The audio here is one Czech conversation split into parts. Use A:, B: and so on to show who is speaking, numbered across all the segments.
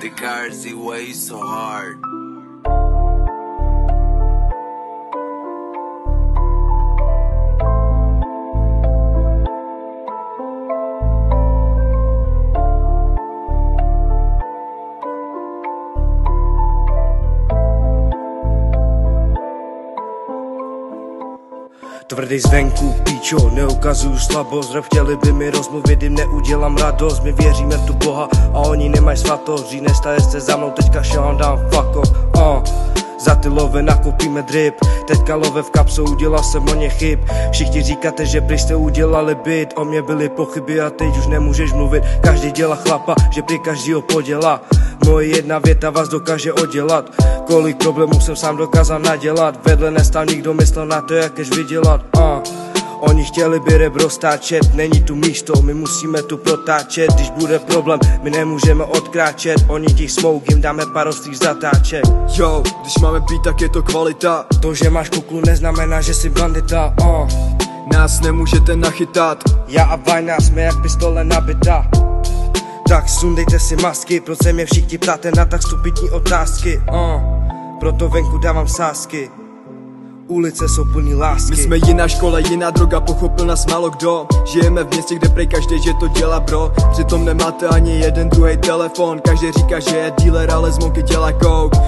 A: The cars they weigh so hard.
B: Tvrdý zvenku, píčo, neukazuju slabost. Rap chtěli by mi rozmluvit, jim neudělám radost. My věříme v tu Boha a oni nemají svatost. Říj, nestaje se za mnou, teďka šel dám fuck off. Za ty love nakopíme drip. Teďka love v kapsou, udělal jsem o ně chyb. Všichni říkáte, že prý jste udělali byt. O mě byly pochyby a teď už nemůžeš mluvit. Každý dělá chlapa, že prý každýho podělá. Moje jedna věta vás dokáže oddělat. Kolik problémů jsem sám dokázal nadělat. Vedle nestál nikdo, myslel na to, jak jež vydělat. Oni chtěli by rap roztáčet, není tu místo, my musíme tu protáčet. Když bude problém, my nemůžeme odkráčet. Oni těch smoke, jim dáme pár ostrých zatáček.
C: Yo, když máme beat, tak je to kvalita.
B: To, že máš kuklu, neznamená, že jsi bandita.
C: Nás nemůžete nachytat.
B: Já a Vajna jsme jak pistole nabita. Tak sundejte si masky, proč se mě všichni ptáte na tak stupidní otázky. Proto venku dávám sázky. Ulice jsou plný lásky.
C: My jsme jiná škola, jiná droga, pochopil nás málo kdo. Žijeme v městě, kde prej každý, že to dělá bro. Přitom nemáte ani jeden druhý telefon. Každý říká, že je dealer, ale z moky dělá coke.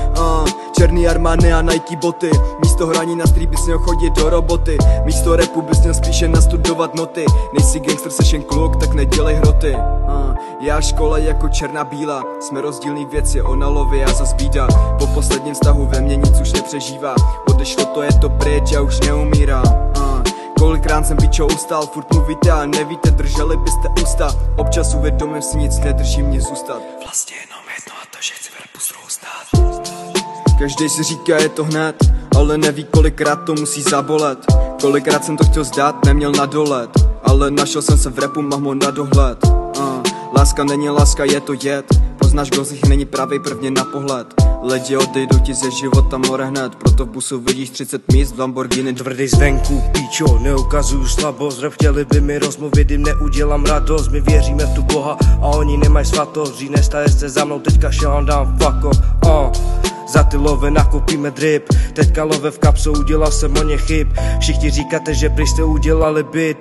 C: Černý Armani a Nike boty. Místo hraní na street bys měl chodit do roboty. Místo rapu bys měl spíše nastudovat noty. Nejsi gangster, seš jen kluk, tak nedělej hroty. Já škola jako černá bílá. Jsme rozdílný věci, ona lově a zas bída. Po posledním vztahu ve mně nic už nepřežívá. Odešlo to, je to pryč a už neumírá. Kolikrát jsem pičo ustál, furt mluvíte a nevíte, drželi byste ústa. Občas uvědomím si, nic nedrží mě zůstat.
A: Vlastně jenom jedno a to, že chci v rapu zrůstat.
C: Každý si říká, je to hned, ale neví, kolikrát to musí zabolet. Kolikrát jsem to chtěl zdát, neměl na dolet, ale našel jsem se v rapu, mám ho na dohled. Láska není láska, je to jed. Poznáš, kdo z nich není pravý prvně na pohled. Lidi odejdou ti ze života more hned. Proto v busu vidíš 30 míst v Lamborghini.
B: Tvrdý zvenku, píčo, neukazuju slabost. Rap chtěli by mi rozmluvit, jim neudělám radost. My věříme v tu Boha a oni nemají svatost. Říj, nestaje se za mnou, teďka šel dám fuck off. Za ty love nakopíme drip. Teďka love v kapsou, udělal jsem o ně chyb. Všichni říkáte, že prý jste udělali byt.